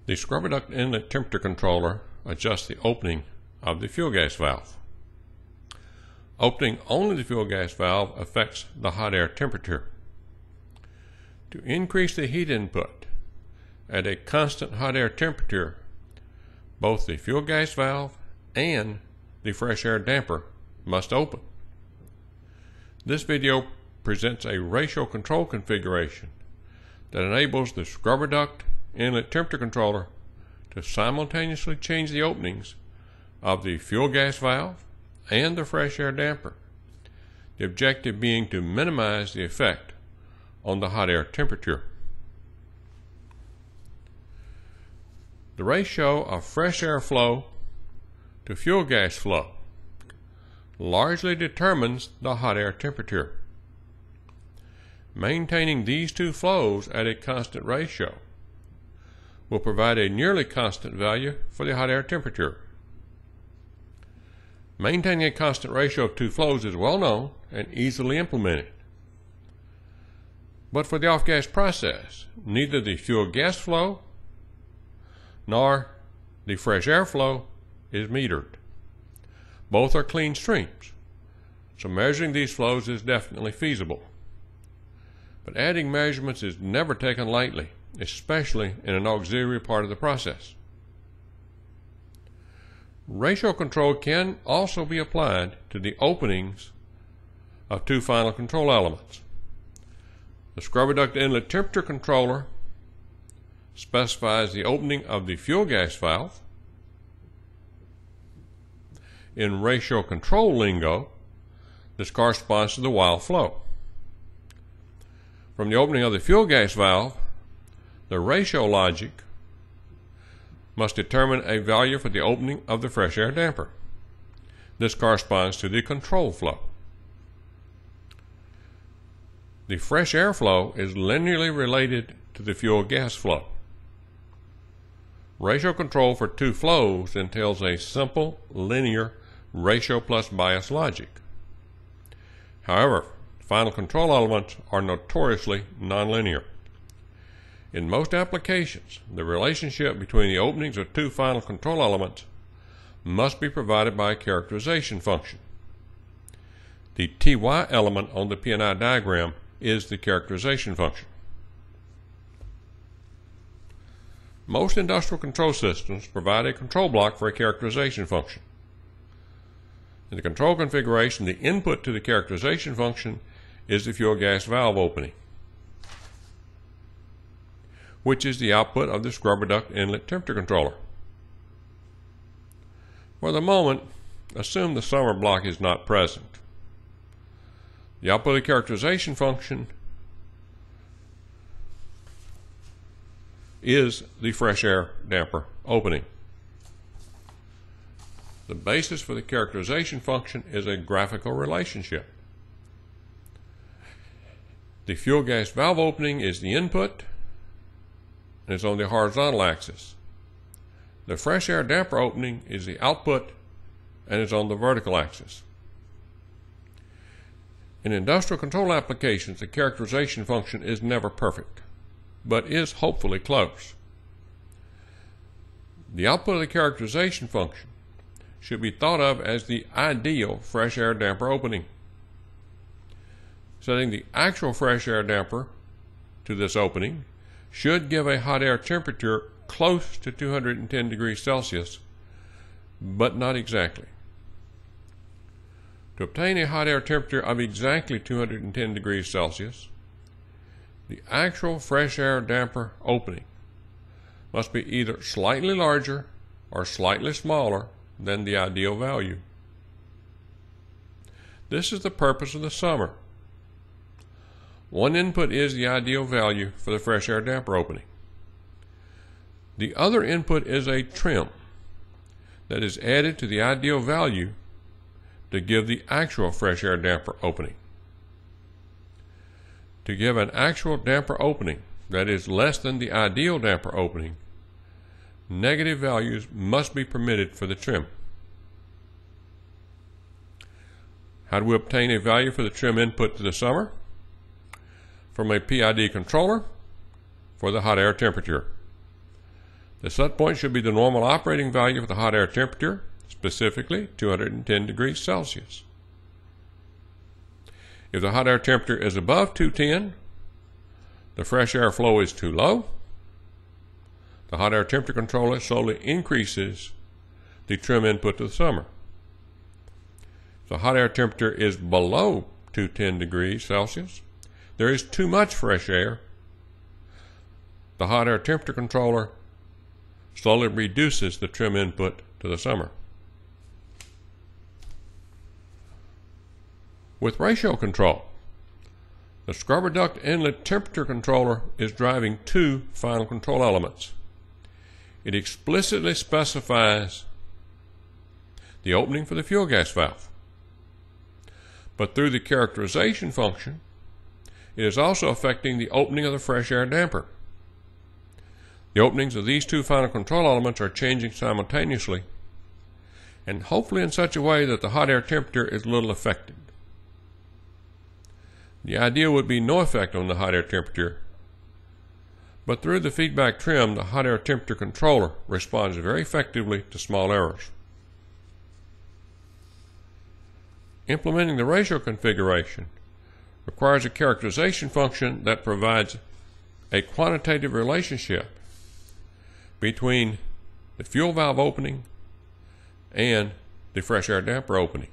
The scrubber duct inlet temperature controller adjusts the opening of the fuel gas valve. Opening only the fuel gas valve affects the hot air temperature. To increase the heat input at a constant hot air temperature, both the fuel gas valve and the fresh air damper must open. This video presents a ratio control configuration that enables the scrubber duct inlet temperature controller to simultaneously change the openings of the fuel gas valve and the fresh air damper, the objective being to minimize the effect on the hot air temperature. The ratio of fresh air flow to fuel gas flow largely determines the hot air temperature. Maintaining these two flows at a constant ratio will provide a nearly constant value for the hot air temperature. Maintaining a constant ratio of two flows is well known and easily implemented. But for the off-gas process, neither the fuel gas flow nor the fresh air flow is metered. Both are clean streams, so measuring these flows is definitely feasible. But adding measurements is never taken lightly, especially in an auxiliary part of the process. Ratio control can also be applied to the openings of two final control elements. The scrubber duct inlet temperature controller specifies the opening of the fuel gas valve. In ratio control lingo, this corresponds to the while flow. From the opening of the fuel gas valve, the ratio logic must determine a value for the opening of the fresh air damper. This corresponds to the control flow. The fresh air flow is linearly related to the fuel gas flow. Ratio control for two flows entails a simple linear ratio plus bias logic. However, final control elements are notoriously nonlinear. In most applications, the relationship between the openings of two final control elements must be provided by a characterization function. The TY element on the P&I diagram is the characterization function. Most industrial control systems provide a control block for a characterization function. In the control configuration, the input to the characterization function is the fuel gas valve opening, which is the output of the scrubber duct inlet temperature controller. For the moment, assume the summer block is not present. The output of the characterization function is the fresh air damper opening. The basis for the characterization function is a graphical relationship. The fuel gas valve opening is the input and is on the horizontal axis. The fresh air damper opening is the output and is on the vertical axis. In industrial control applications, the characterization function is never perfect, but is hopefully close. The output of the characterization function should be thought of as the ideal fresh air damper opening. Setting the actual fresh air damper to this opening should give a hot air temperature close to 210 degrees Celsius, but not exactly. To obtain a hot air temperature of exactly 210 degrees Celsius, the actual fresh air damper opening must be either slightly larger or slightly smaller than the ideal value. This is the purpose of the summer. One input is the ideal value for the fresh air damper opening. The other input is a trim that is added to the ideal value to give the actual fresh air damper opening. To give an actual damper opening that is less than the ideal damper opening, negative values must be permitted for the trim. How do we obtain a value for the trim input to the summer? From a PID controller for the hot air temperature. The set point should be the normal operating value for the hot air temperature, specifically 210 degrees Celsius. If the hot air temperature is above 210, the fresh air flow is too low. The hot air temperature controller slowly increases the trim input to the summer. If the hot air temperature is below 210 degrees Celsius, there is too much fresh air. The hot air temperature controller slowly reduces the trim input to the summer. With ratio control, the scrubber duct inlet temperature controller is driving two final control elements. It explicitly specifies the opening for the fuel gas valve. But through the characterization function, it is also affecting the opening of the fresh air damper. The openings of these two final control elements are changing simultaneously, and hopefully in such a way that the hot air temperature is little affected. The ideal would be no effect on the hot air temperature, but through the feedback trim, the hot air temperature controller responds very effectively to small errors. Implementing the ratio configuration requires a characterization function that provides a quantitative relationship between the fuel valve opening and the fresh air damper opening.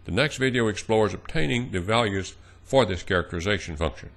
The next video explores obtaining the values for this characterization function.